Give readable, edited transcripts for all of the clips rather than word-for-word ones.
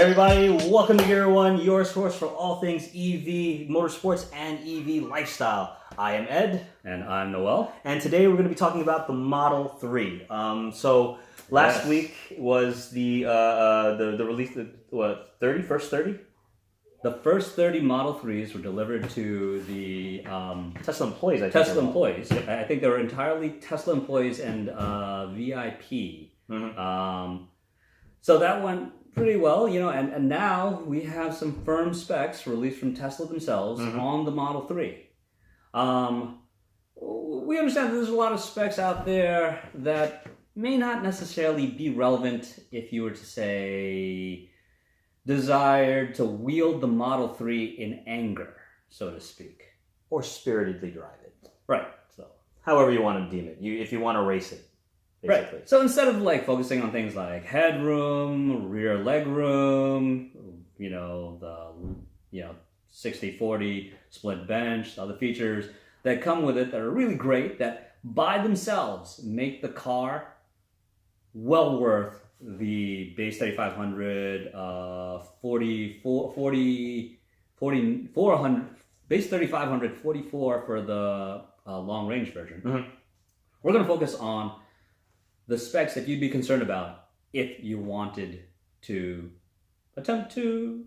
everybody, welcome to GEAR-1, your source for all things EV, motorsports, and EV lifestyle. I am Ed. And I'm Noel. And today we're going to be talking about the Model 3. So last week was the release, first 30? The first 30 Model 3s were delivered to the Tesla employees, I think. Tesla employees. I think they were entirely Tesla employees and VIP. Mm-hmm. So that went pretty well, and now we have some firm specs released from Tesla themselves on the Model 3. We understand that there's a lot of specs out there that may not necessarily be relevant if you were to say desired to wield the Model 3 in anger, so to speak. Or spiritedly drive it. Right. So however you want to deem it. If you want to race it. Basically. Right. So instead of focusing on things like headroom, rear leg room, the 60/40 split bench, other features that come with it that are really great, that by themselves make the car well worth the base 3500, 400, base 3500, 44 for the long range version. Mm-hmm. We're going to focus on the specs that you'd be concerned about if you wanted to attempt to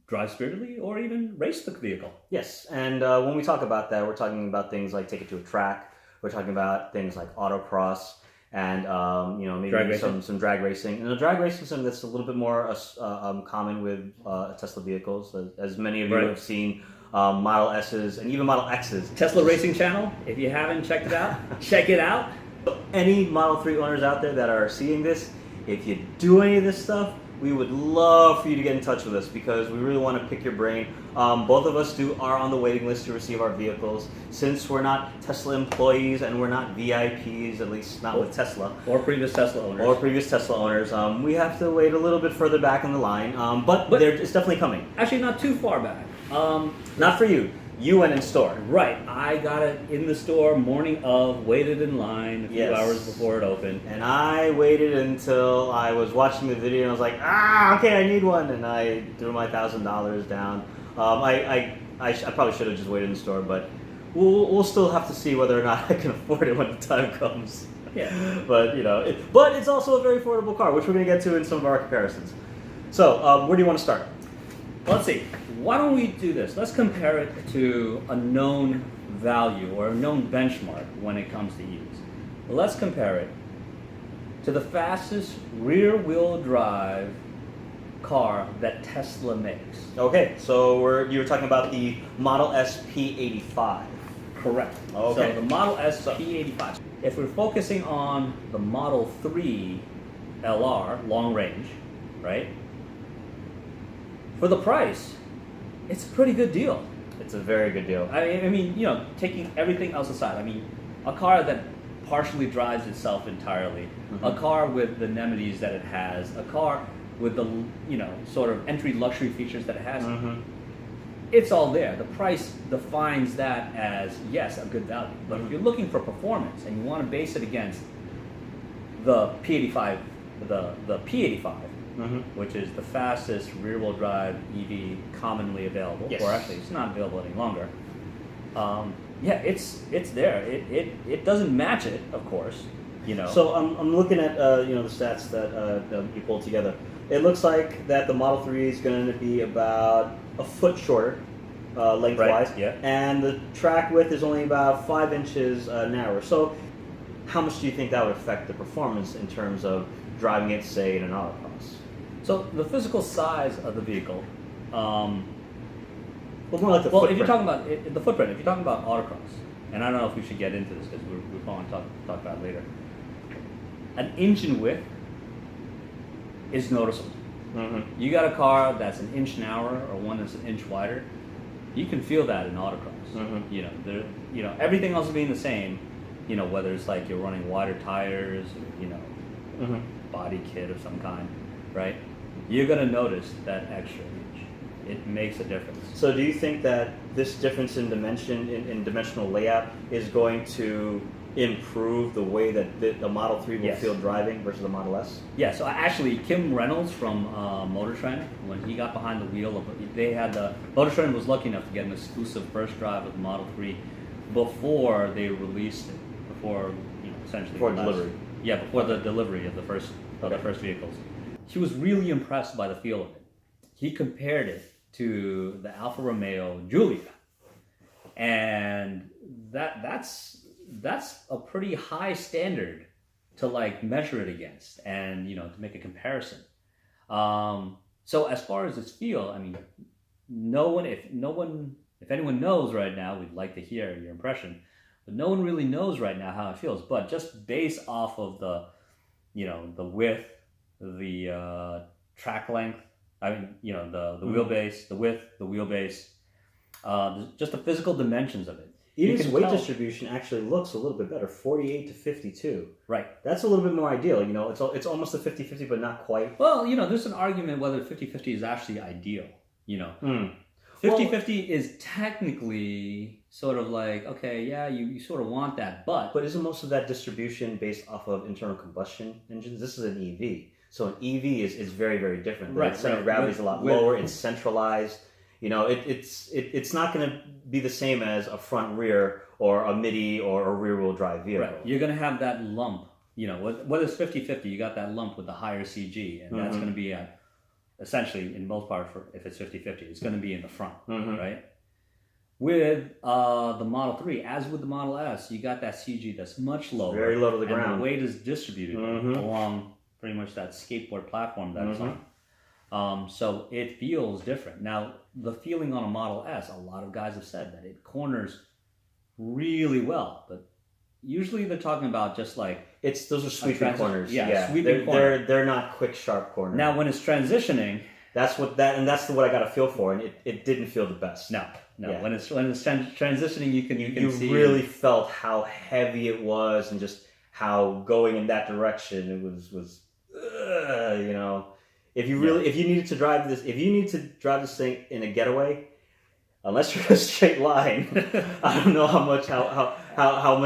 drive spiritedly or even race the vehicle. Yes, and when we talk about that, we're talking about things like take it to a track. We're talking about things like autocross and maybe some drag racing. And the drag racing is something that's a little bit more common with Tesla vehicles, as many of you have seen Model S's and even Model X's. Tesla Racing Channel. If you haven't checked it out, check it out. Any Model 3 owners out there that are seeing this, if you do any of this stuff, we would love for you to get in touch with us because we really want to pick your brain. Both of us are on the waiting list to receive our vehicles. Since we're not Tesla employees and we're not VIPs, at least not with Tesla. Or previous Tesla owners. We have to wait a little bit further back in the line, but it's definitely coming. Actually, not too far back. Not for you. You went in store. Right. I got it in the store morning of, waited in line a few hours before it opened. And I waited until I was watching the video and I was like, okay, I need one. And I threw my $1,000 down. I probably should have just waited in the store, but we'll still have to see whether or not I can afford it when the time comes. Yeah. But, but it's also a very affordable car, which we're going to get to in some of our comparisons. So, where do you want to start? Let's see. Why don't we do this? Let's compare it to a known value or a known benchmark when it comes to EVs. Let's compare it to the fastest rear-wheel drive car that Tesla makes. Okay, so you were talking about the Model S P85. Correct. Okay. So the Model S P85. If we're focusing on the Model 3 LR, long range, right? For the price, it's a pretty good deal. It's a very good deal. I mean, taking everything else aside, a car that partially drives itself entirely, a car with the amenities that it has, a car with the, sort of entry luxury features that it has, it's all there. The price defines that as, yes, a good value. But if you're looking for performance and you want to base it against the P85, the P85, which is the fastest rear-wheel drive EV commonly available. Yes. Or actually, it's not available any longer. It's there. It doesn't match it, of course. So I'm looking at the stats that you pulled together. It looks like that the Model 3 is going to be about a foot shorter lengthwise, right. Yeah. And the track width is only about 5 inches narrower. So how much do you think that would affect the performance in terms of driving it, say, in an autocross? So the physical size of the vehicle, more like the footprint. if you're talking about the footprint, if you're talking about autocross, and I don't know if we should get into this because we're going to talk about it later. An engine width is noticeable. You got a car that's an inch narrower or one that's an inch wider, you can feel that in autocross. Everything else being the same, whether it's like you're running wider tires, or, body kit of some kind, right? You're gonna notice that extra inch. it makes a difference. So do you think that this difference in dimension, in dimensional layout, is going to improve the way that the Model 3 will feel driving versus the Model S? Yeah, so actually Kim Reynolds from Motor Trend, when he got behind the wheel of, Motor Trend was lucky enough to get an exclusive first drive of the Model 3 before they released it, essentially before delivery. Yeah, before the delivery of the first vehicles. He was really impressed by the feel of it. He compared it to the Alfa Romeo Giulia, and that's a pretty high standard to like measure it against, and to make a comparison. So as far as its feel, I mean, if anyone knows right now, we'd like to hear your impression, but no one really knows right now how it feels. But just based off of the width, the track length, the wheelbase, the width, the wheelbase, just the physical dimensions of it. Even its weight distribution actually looks a little bit better, 48 to 52. Right. That's a little bit more ideal. It's almost a 50-50, but not quite. Well, there's an argument whether 50-50 is actually ideal. 50-50 is technically sort of like, okay, yeah, you sort of want that, but isn't most of that distribution based off of internal combustion engines? This is an EV. So an EV is very, very different. Right. The center of gravity is a lot lower. It's centralized. It's not going to be the same as a front rear or a midi or a rear wheel drive vehicle. Right. You're going to have that lump. Whether it's 50-50, you got that lump with the higher CG, and that's going to be essentially, in most part, if it's 50-50, it's going to be in the front, right? With the Model 3, as with the Model S, you got that CG that's much lower. Very low to the ground. And the weight is distributed along pretty much that skateboard platform that it's on. So it feels different. Now, the feeling on a Model S, a lot of guys have said that it corners really well, but usually they're talking about just like those are sweeping corners. Yeah, sweeping corners. They're not quick, sharp corners. Now, when it's transitioning, that's what I got a feel for, and it didn't feel the best. No. Yeah. When it's transitioning, you can see. You really felt how heavy it was, and just how going in that direction it was. If you need to drive this thing in a getaway, unless you're in a straight line, I don't know how much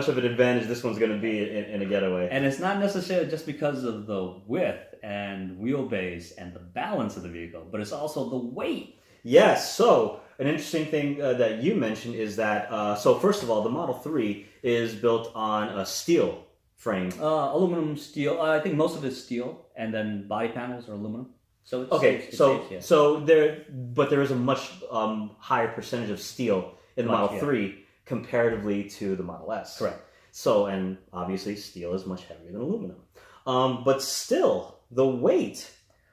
of an advantage this one's going to be in a getaway. And it's not necessarily just because of the width and wheelbase and the balance of the vehicle, but it's also the weight. Yes. So an interesting thing that you mentioned is that so first of all, the Model 3 is built on a steel frame, aluminum steel. I think most of it's steel, and then body panels are aluminum. So it's safe, so there is a much higher percentage of steel in the Model 3 comparatively to the Model S. Correct. So, and obviously steel is much heavier than aluminum, but still the weight.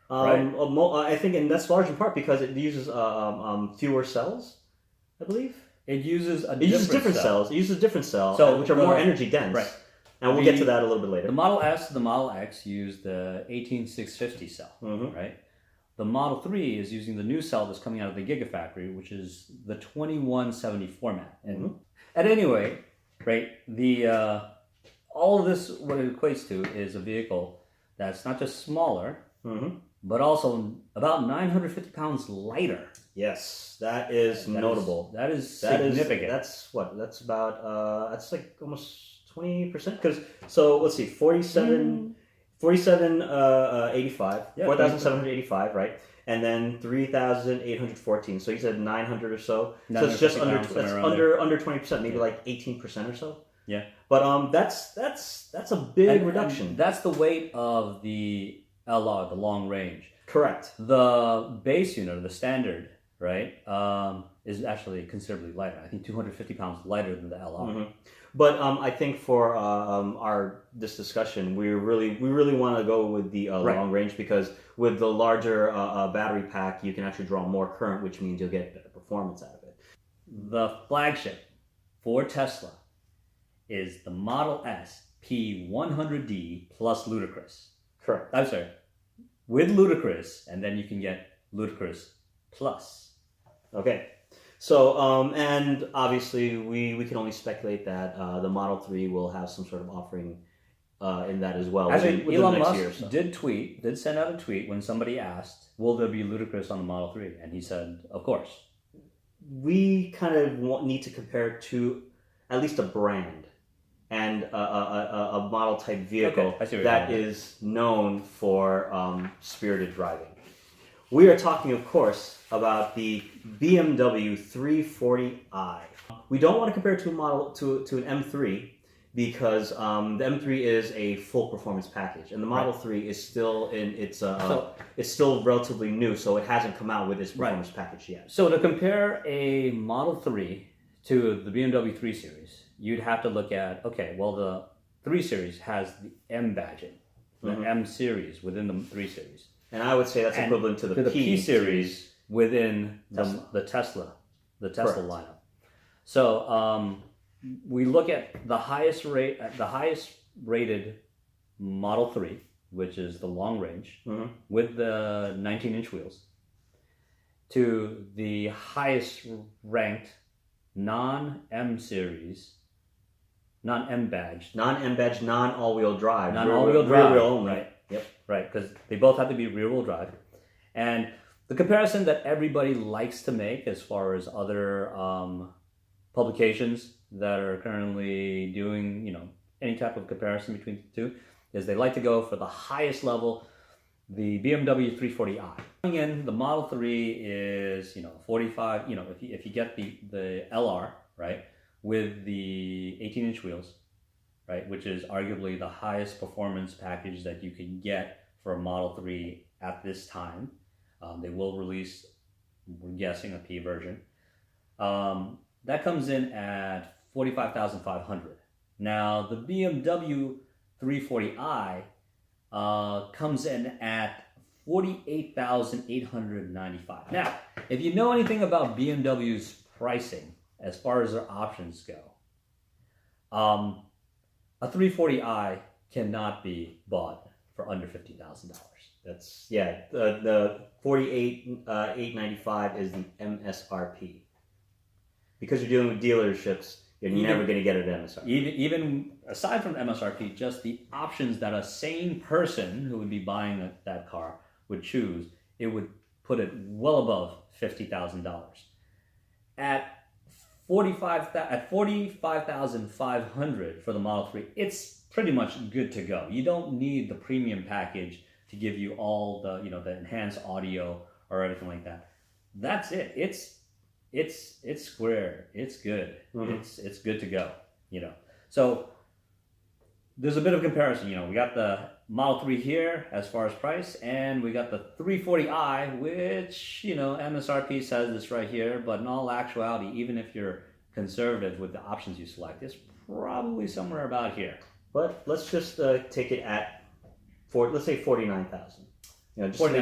I think, and that's large in part because it uses fewer cells, I believe. It uses different cells. It uses different cells, which are more energy dense. Right. And we'll get to that a little bit later. The Model S, the Model X use the 18650 cell, right? The Model 3 is using the new cell that's coming out of the Gigafactory, which is the 2170 format. And at any rate, right, all of this, what it equates to is a vehicle that's not just smaller, but also about 950 pounds lighter. Yes, that is notable. That is significant. That's about, that's like almost 20%. Because, so let's see, 4,785, 4,785, right? And then 3,814. So you said 900 or so. So it's just under 20%, maybe like 18% or so. Yeah. But that's a big reduction. And that's the weight of the LR, the long range. Correct. The base unit, or the standard, right, is actually considerably lighter. I think 250 pounds lighter than the LR. But I think for this discussion, we really want to go with the long range, because with the larger battery pack, you can actually draw more current, which means you'll get better performance out of it. The flagship for Tesla is the Model S P100D plus Ludicrous. Correct. I'm sorry, with Ludicrous, and then you can get Ludicrous Plus. Okay. So, and obviously we can only speculate that the Model 3 will have some sort of offering in that as well. Actually, Elon Musk did send out a tweet when somebody asked, "Will there be ludicrous on the Model 3?" And he said, "Of course." We kind of need to compare it to at least a brand and a model type vehicle that is known for spirited driving. We are talking, of course, about the BMW 340i. We don't want to compare it to a model to an M3 because the M3 is a full performance package, and the Model 3 is still in its it's still relatively new, so it hasn't come out with its performance package yet. So to compare a Model 3 to the BMW 3 Series, you'd have to look at, okay, well, the 3 Series has the M badging, the M Series within the 3 Series. And I would say that's equivalent to the P series within the Tesla lineup. So we look at the highest rated Model 3, which is the long range with the 19-inch wheels, to the highest ranked non-M series, non-M badge, non-all-wheel drive, rear wheel only. Right. Yep. Right, because they both have to be rear-wheel drive. And the comparison that everybody likes to make as far as other publications that are currently doing, any type of comparison between the two is they like to go for the highest level, the BMW 340i. Coming in, the Model 3 is, 45, if you get the LR, right, with the 18-inch wheels, right, which is arguably the highest performance package that you can get for a Model 3 at this time. They will release, we're guessing, a P version. That comes in at $45,500. Now, the BMW 340i comes in at $48,895. Now, if you know anything about BMW's pricing as far as their options go, a 340i cannot be bought for under $50,000. That's the $48,895 is the MSRP. Because you're dealing with dealerships, you're never going to get it at MSRP. Even aside from MSRP, just the options that a sane person who would be buying that car would choose, it would put it well above $50,000. At $45,500 for the Model 3, it's pretty much good to go. You don't need the premium package to give you all the the enhanced audio or anything like that. That's it. It's square. It's good. It's good to go. So there's a bit of comparison. We got the Model 3 here as far as price, and we got the 340i, which MSRP says it's right here, but in all actuality, even if you're conservative with the options you select, it's probably somewhere about here. But let's just take it at let's say 49,000.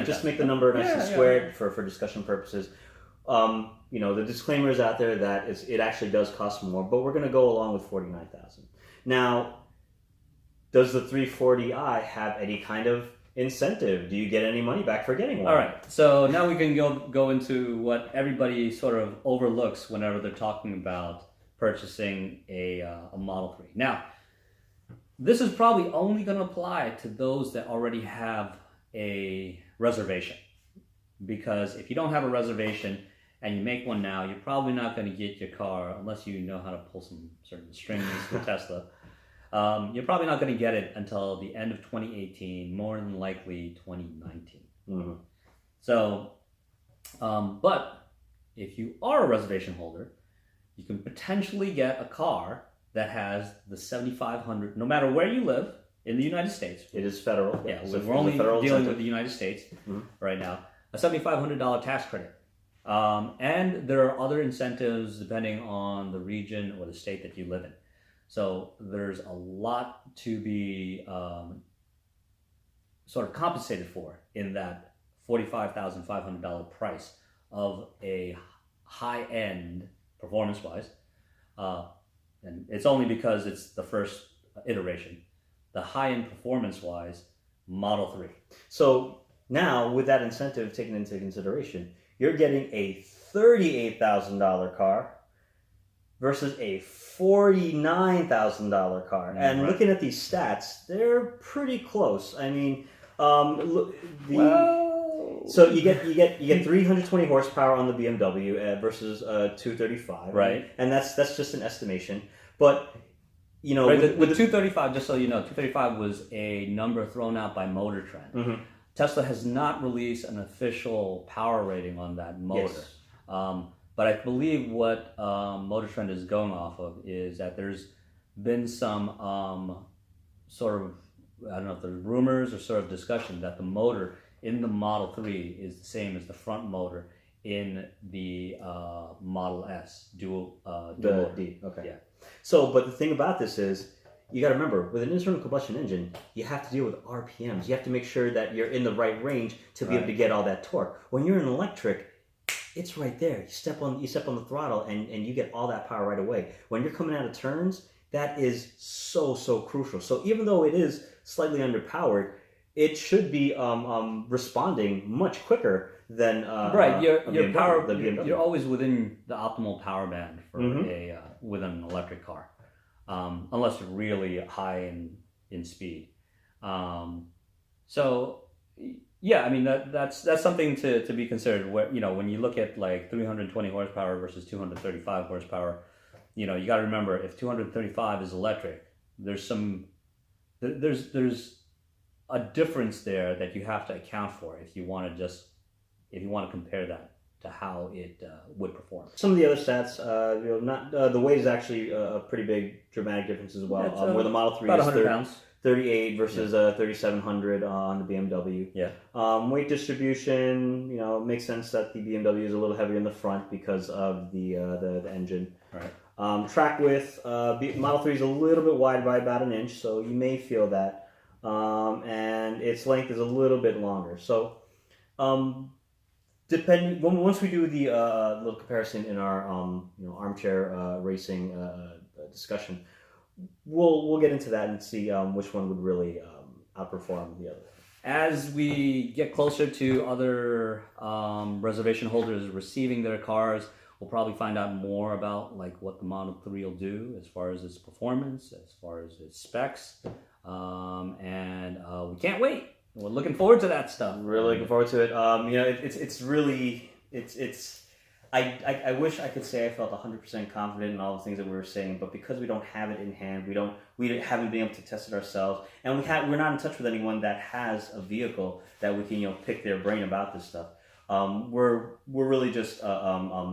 Just make the number nice and squared for discussion purposes. The disclaimer is out there that it actually does cost more, but we're going to go along with 49,000. Now, does the 340i have any kind of incentive? Do you get any money back for getting one? All right. So now we can go into what everybody sort of overlooks whenever they're talking about purchasing a Model 3. Now, this is probably only going to apply to those that already have a reservation. Because if you don't have a reservation and you make one now, you're probably not going to get your car unless you know how to pull some certain strings with Tesla. You're probably not going to get it until the end of 2018, more than likely 2019. So, but if you are a reservation holder, you can potentially get a car that has the 7,500, no matter where you live in the United States. It is federal. Yeah, we're only dealing with the United States right now. A $7,500 tax credit. And there are other incentives depending on the region or the state that you live in. So there's a lot to be sort of compensated for in that $45,500 price of a high-end performance-wise. And it's only because it's the first iteration. The high-end performance-wise, Model 3. So now, with that incentive taken into consideration, you're getting a $38,000 car versus a $49,000 car. And looking at these stats, they're pretty close. I mean, so you get 320 horsepower on the BMW versus 235, right? And that's just an estimation. But you know, with 235, just so you know, 235 was a number thrown out by Motor Trend. Mm-hmm. Tesla has not released an official power rating on that motor. Yes. But I believe what Motor Trend is going off of is that there's been some sort of, I don't know if there's rumors or sort of discussion that the motor in the Model 3 is the same as the front motor in the Model S dual D. Okay. Yeah. So, but the thing about this is, you got to remember, with an internal combustion engine, you have to deal with RPMs. You have to make sure that you're in the right range to be able to get all that torque. When you're an electric, it's right there. You step on the throttle and you get all that power right away. When you're coming out of turns, that is so crucial. So even though it is slightly underpowered, it should be responding much quicker than your BMW, power. the BMW. You're always within the optimal power band for with an electric car, unless you're really high in speed. So yeah, I mean that's something to be considered. Where, you know, when you look at like 320 horsepower versus 235 horsepower, you know, you got to remember, if 235 is electric, there's a difference there that you have to account for if you want to compare that to how it would perform. Some of the other stats, you know, not the weight is actually a pretty big dramatic difference as well. Where the Model 3 about is 100 pounds. 38 versus 3,700 on the BMW. Yeah. Weight distribution, you know, it makes sense that the BMW is a little heavier in the front because of the engine. Right. Track width, Model 3 is a little bit wide by about an inch, so you may feel that. And its length is a little bit longer. So, once we do the little comparison in our armchair racing discussion, we'll get into that and see which one would really outperform the other. As we get closer to other reservation holders receiving their cars, we'll probably find out more about like what the Model 3 will do as far as its performance, as far as its specs, and we can't wait. We're looking forward to that stuff. Really looking forward to it. You know, I wish I could say I felt 100% confident in all the things that we were saying, but because we don't have it in hand, we haven't been able to test it ourselves, and we're not in touch with anyone that has a vehicle that we can pick their brain about this stuff. We're really just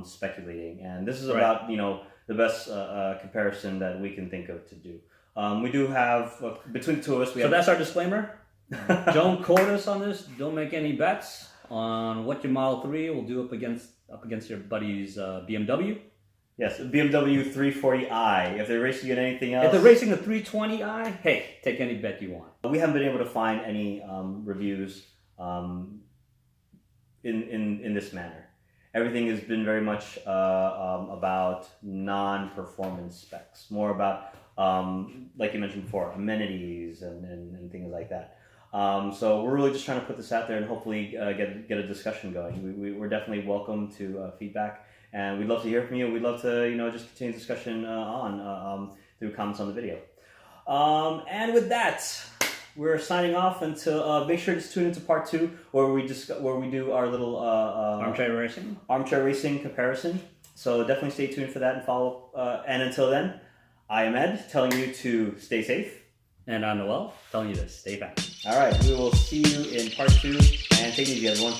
speculating, and this is about the best comparison that we can think of to do. We do have between the two of us. So that's our disclaimer. Don't quote us on this. Don't make any bets on what your Model 3 will do up against your buddy's BMW. Yes, BMW 340i. If they're racing at anything else, if they're racing a 320i, hey, take any bet you want. We haven't been able to find any reviews in this manner. Everything has been very much about non-performance specs, more about like you mentioned before, amenities and things like that. So we're really just trying to put this out there and hopefully get a discussion going. We're definitely welcome to feedback, and we'd love to hear from you. We'd love to just continue discussion through comments on the video. And with that, we're signing off until make sure to tune into part 2 where we do our little armchair racing comparison. So definitely stay tuned for that and follow. And until then, I am Ed, telling you to stay safe. And I'm Noel, telling you to stay back. All right, we will see you in part 2, and take it easy, everyone.